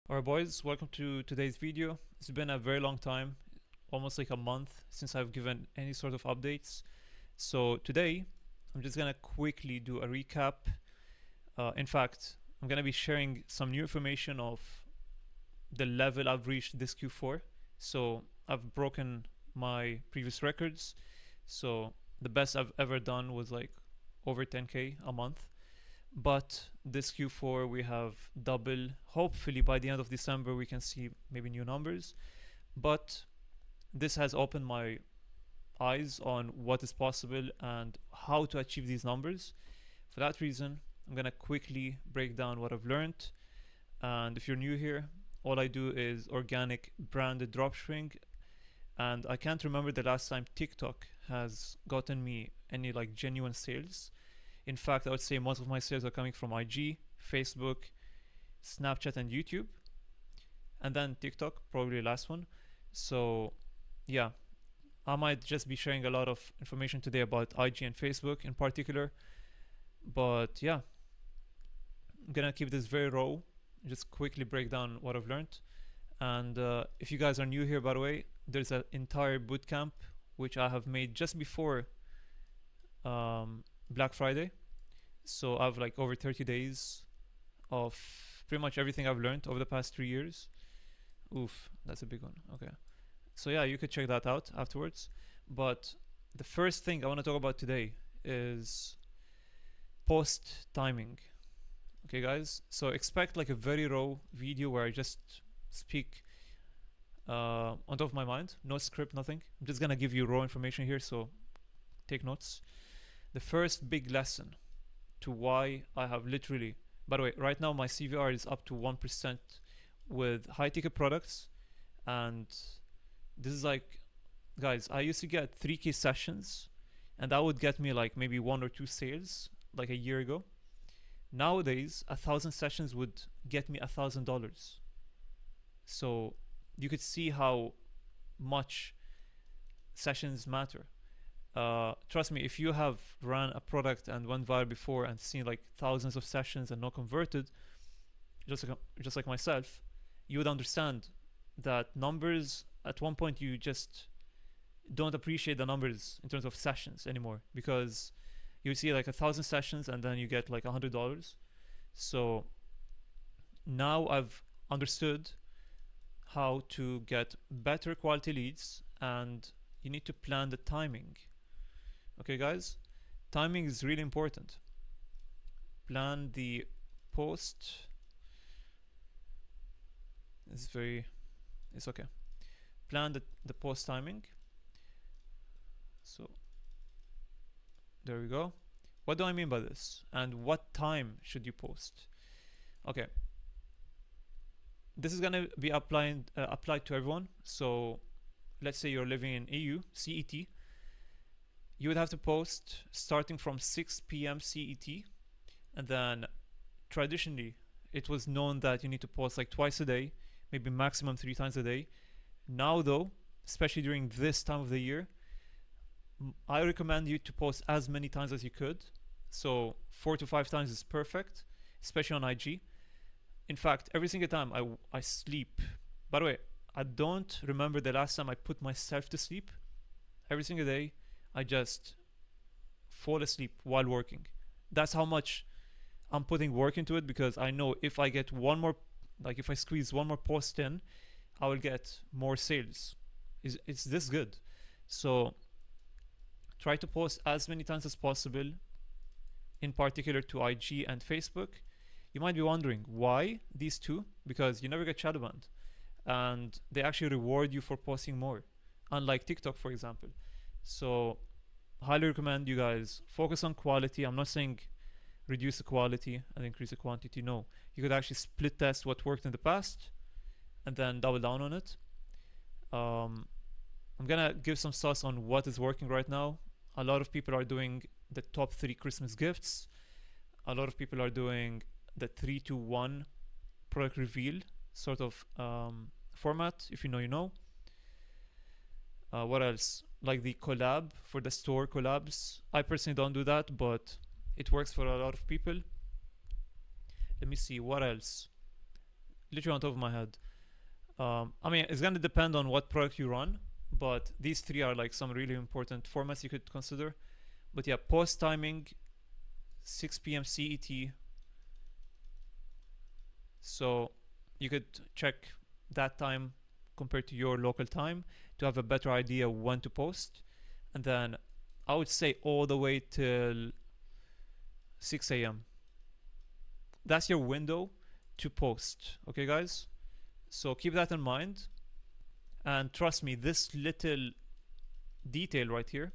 Alright boys, welcome to today's video. It's been a very long time, almost like a month since I've given any sort of updates. So today, I'm just gonna quickly do a recap. In fact, I'm gonna be sharing some new information of the level I've reached this Q4. So I've broken my previous records. So the best I've ever done was like over 10k a month. But this Q4 we have double. Hopefully by the end of December we can see maybe new numbers. But this has opened my eyes on what is possible and how to achieve these numbers. For that reason, I'm gonna quickly break down what I've learned. And if you're new here, all I do is organic branded dropshipping. And I can't remember the last time TikTok has gotten me any like genuine sales. In fact, I would say most of my sales are coming from IG, Facebook, Snapchat, and YouTube, and then TikTok, probably last one. So, yeah, I might just be sharing a lot of information today about IG and Facebook in particular. But yeah, I'm gonna keep this very raw, just quickly break down what I've learned. And if you guys are new here, by the way, there's an entire bootcamp which I have made just before Black Friday. So I have like over 30 days of pretty much everything I've learned over the past 3 years. Oof, that's a big one. Okay. So yeah, you could check that out afterwards. But the first thing I want to talk about today is post timing. Okay, guys. So expect like a very raw video where I just speak on top of my mind, no script, nothing. I'm just gonna give you raw information here, so take notes. The first big lesson to why I have literally, by the way, right now my CVR is up to 1% with high ticket products. And this is like, guys, I used to get 3k sessions and that would get me like maybe one or two sales like a year ago. Nowadays, 1,000 sessions would get me $1,000. So you could see how much sessions matter. Trust me, if you have run a product and went viral before and seen like thousands of sessions and not converted, just like myself, you would understand that numbers at one point you just don't appreciate the numbers in terms of sessions anymore, because you see like 1,000 sessions and then you get like $100. So now I've understood how to get better quality leads, and you need to plan the timing. Okay, guys, timing is really important. Plan the post. It's okay. Plan the post timing. So there we go. What do I mean by this? And what time should you post? Okay. This is gonna be applied to everyone. So let's say you're living in EU, CET. You would have to post starting from 6 p.m. CET, and then traditionally it was known that you need to post like twice a day, maybe maximum 3 times a day. Now though, especially during this time of the year, I recommend you to post as many times as you could. So 4 to 5 times is perfect, especially on IG. In fact, every single time I sleep. By the way, I don't remember the last time I put myself to sleep. Every single day I just fall asleep while working. That's how much I'm putting work into it, because I know if I get one more, like if I squeeze one more post in, I will get more sales. It's this good. So try to post as many times as possible, in particular to IG and Facebook. You might be wondering why these two, because you never get shadow banned and they actually reward you for posting more, unlike TikTok, for example. So highly recommend you guys focus on quality. I'm not saying reduce the quality and increase the quantity. No, you could actually split test what worked in the past and then double down on it. I'm gonna give some sauce on what is working right now. A lot of people are doing the top 3 Christmas gifts. A lot of people are doing the 3-to-1 product reveal sort of format. If you know, you know. What else? Like the collab for the store collabs. I personally don't do that, but it works for a lot of people. Let me see what else. literally on top of my head. I mean, it's gonna depend on what product you run, but these three are like some really important formats you could consider. But yeah, post timing, 6 p.m. CET. So you could check that time compared to your local time to have a better idea when to post. And then I would say all the way till 6 a.m. That's your window to post. Okay, guys? So keep that in mind. And trust me, this little detail right here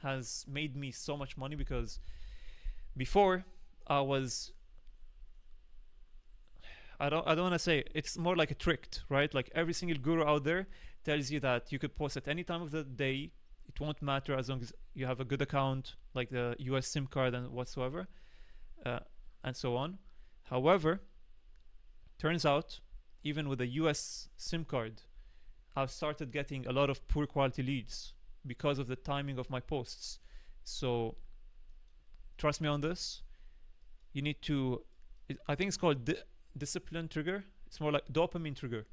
has made me so much money because before I was I don't want to say it's more like a trick, right? Like every single guru out there tells you that you could post at any time of the day. It won't matter as long as you have a good account, like the US SIM card and whatsoever, uh, and so on. However, turns out even with a US SIM card, I've started getting a lot of poor quality leads because of the timing of my posts. So trust me on this. You need to. I think it's called discipline trigger. It's more like dopamine trigger.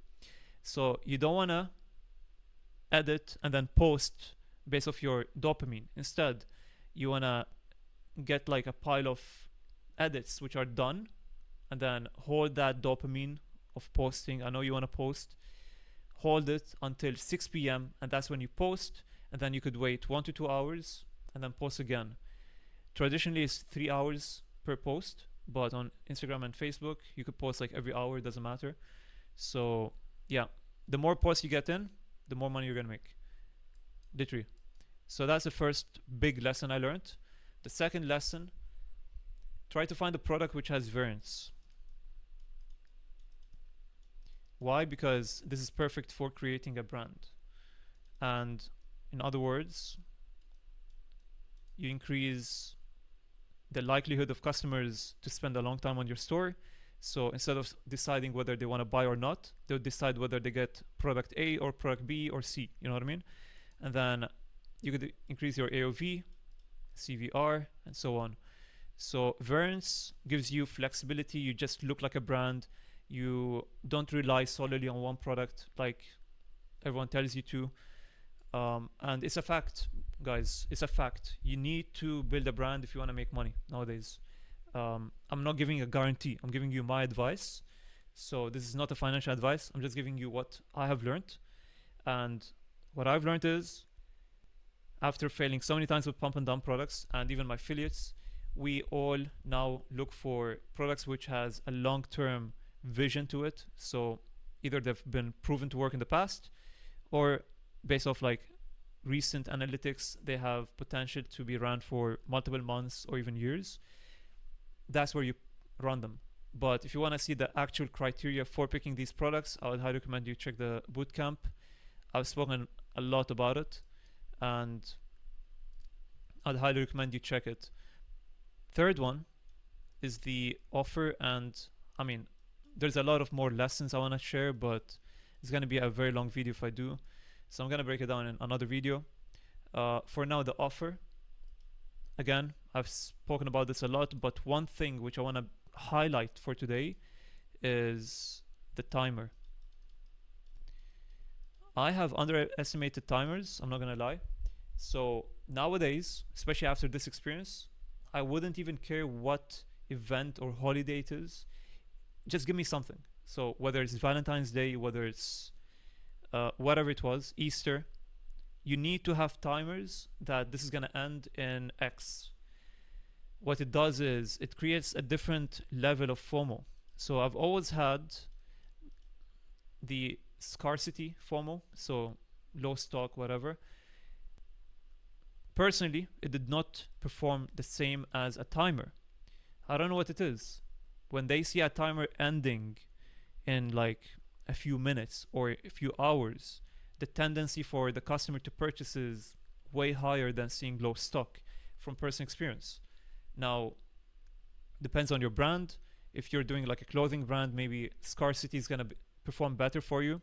So you don't wanna edit and then post based off your dopamine. Instead, you wanna get like a pile of edits which are done, and then hold that dopamine of posting. I know you wanna post. Hold it until 6 p.m. and that's when you post. And then you could wait 1 to 2 hours and then post again. Traditionally, it's 3 hours per post, but on Instagram and Facebook, you could post like every hour. It doesn't matter. So yeah, the more posts you get in, the more money you're gonna make. Literally. So that's the first big lesson I learned. The second lesson: try to find a product which has variance. Why? Because this is perfect for creating a brand. And in other words, you increase the likelihood of customers to spend a long time on your store. So instead of deciding whether they want to buy or not, they'll decide whether they get product A or product B or C. You know what I mean? And then you could increase your AOV, CVR, and so on. So variance gives you flexibility. You just look like a brand. You don't rely solely on one product like everyone tells you to. And it's a fact, guys. It's a fact. You need to build a brand if you want to make money nowadays. I'm not giving a guarantee. I'm giving you my advice. So this is not a financial advice. I'm just giving you what I have learned. And what I've learned is, after failing so many times with pump and dump products and even my affiliates, we all now look for products which has a long-term vision to it. So either they've been proven to work in the past, or based off like recent analytics, they have potential to be run for multiple months or even years. That's where you run them. But if you want to see the actual criteria for picking these products, I would highly recommend you check the bootcamp. I've spoken a lot about it, and I'd highly recommend you check it. Third one is the offer, and I mean, there's a lot of more lessons I want to share, but it's going to be a very long video if I do. So I'm going to break it down in another video. For now, the offer. Again, I've spoken about this a lot, but one thing which I want to highlight for today is the timer. I have underestimated timers, I'm not going to lie. So nowadays, especially after this experience, I wouldn't even care what event or holiday it is. Just give me something. So whether it's Valentine's Day, whether it's whatever it was, Easter, you need to have timers that this is going to end in X. What it does is it creates a different level of FOMO. So I've always had the scarcity FOMO, so low stock, whatever. Personally, it did not perform the same as a timer. I don't know what it is. When they see a timer ending in like a few minutes or a few hours, the tendency for the customer to purchase is way higher than seeing low stock from personal experience. Now, depends on your brand. If you're doing like a clothing brand, maybe scarcity is going to perform better for you,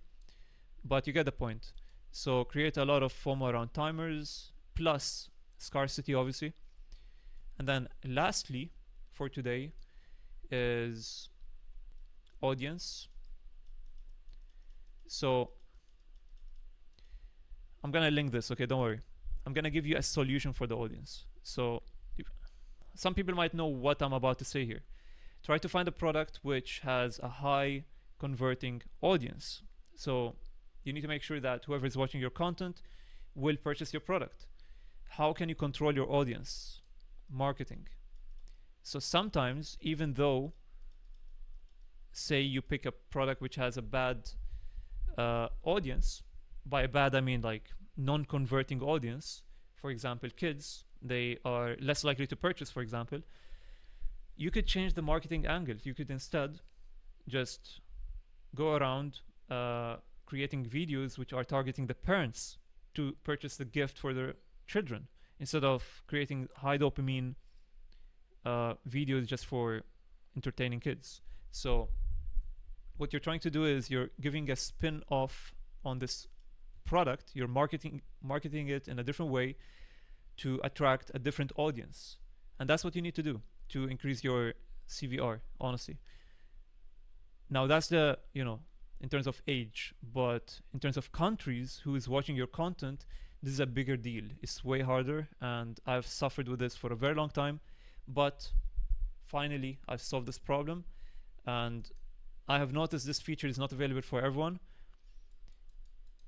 but you get the point. So create a lot of FOMO around timers plus scarcity, obviously. And then lastly for today is audience. So I'm gonna link this, okay? Don't worry. I'm gonna give you a solution for the audience. So some people might know what I'm about to say here. Try to find a product which has a high converting audience. So you need to make sure that whoever is watching your content will purchase your product. How can you control your audience? Marketing. So sometimes, even though, say, you pick a product which has a bad audience, by bad I mean like non-converting audience, for example, kids, they are less likely to purchase, for example, you could change the marketing angle. You could instead just go around creating videos which are targeting the parents to purchase the gift for their children, instead of creating high dopamine videos just for entertaining kids. So what you're trying to do is you're giving a spin off on this product. You're marketing it in a different way to attract a different audience, and that's what you need to do to increase your CVR, honestly. Now that's the, in terms of age, but in terms of countries who is watching your content, this is a bigger deal. It's way harder, and I've suffered with this for a very long time, but finally I've solved this problem, and I have noticed this feature is not available for everyone.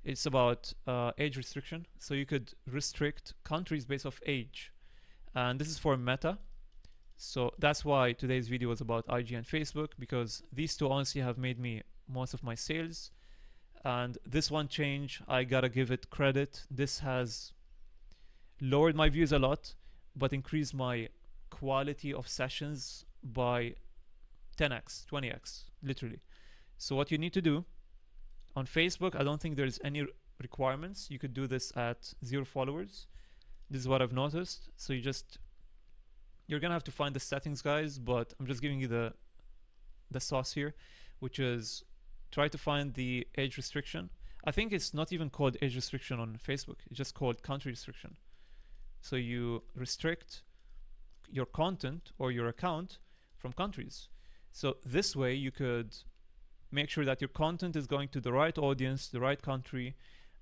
It's about age restriction. So you could restrict countries based off age, and this is for Meta. So that's why today's video was about IG and Facebook, because these two honestly have made me most of my sales. And this one change, I gotta give it credit. This has lowered my views a lot, but increased my quality of sessions by 10x, 20x, literally. So what you need to do on Facebook, I don't think there's any requirements. You could do this at 0 followers. This is what I've noticed. So you're gonna have to find the settings, guys, but I'm just giving you the sauce here, which is try to find the age restriction. I think it's not even called age restriction on Facebook. It's just called country restriction. So you restrict your content or your account from countries. So this way you could make sure that your content is going to the right audience, the right country.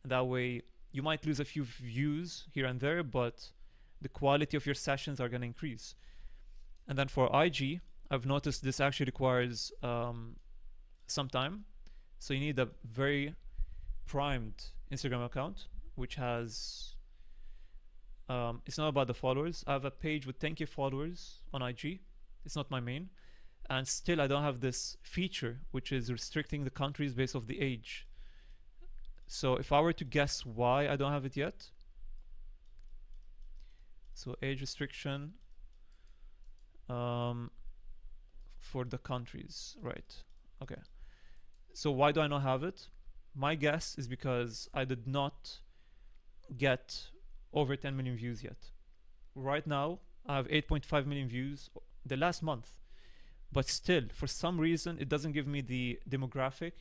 And that way you might lose a few views here and there, but the quality of your sessions are going to increase. And then for IG, I've noticed this actually requires some time. So you need a very primed Instagram account, which has, it's not about the followers. I have a page with 10K followers on IG. It's not my main. And still I don't have this feature, which is restricting the countries based off the age. So if I were to guess why I don't have it yet, so age restriction for the countries, right? Okay. So why do I not have it? My guess is because I did not get over 10 million views yet. Right now, I have 8.5 million views the last month. But still, for some reason, it doesn't give me the demographic,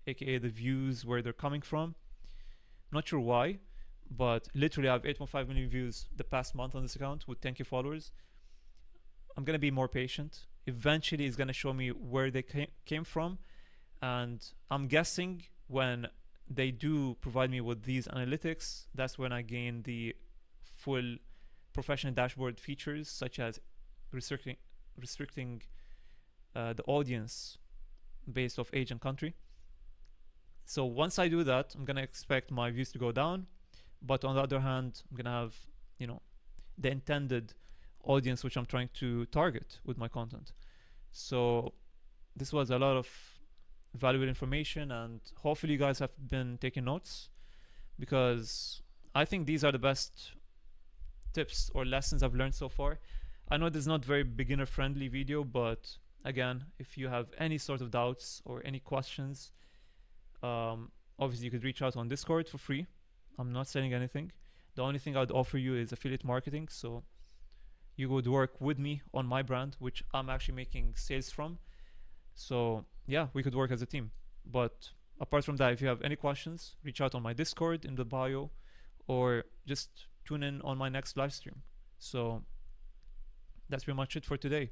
aka the views, where they're coming from. I'm not sure why, but literally I have 8.5 million views the past month on this account with 10K followers. I'm gonna be more patient. Eventually it's gonna show me where they came from, and I'm guessing when they do provide me with these analytics, that's when I gain the full professional dashboard features, such as restricting the audience based off age and country. So once I do that, I'm gonna expect my views to go down, but on the other hand, I'm gonna have, the intended audience which I'm trying to target with my content. So this was a lot of valuable information, and hopefully you guys have been taking notes, because I think these are the best tips or lessons I've learned so far. I know this is not very beginner friendly video, but again, if you have any sort of doubts or any questions, obviously you could reach out on Discord for free. I'm not selling anything. The only thing I would offer you is affiliate marketing. So you would work with me on my brand, which I'm actually making sales from. So yeah, we could work as a team. But apart from that, if you have any questions, reach out on my Discord in the bio, or just tune in on my next live stream. So that's pretty much it for today.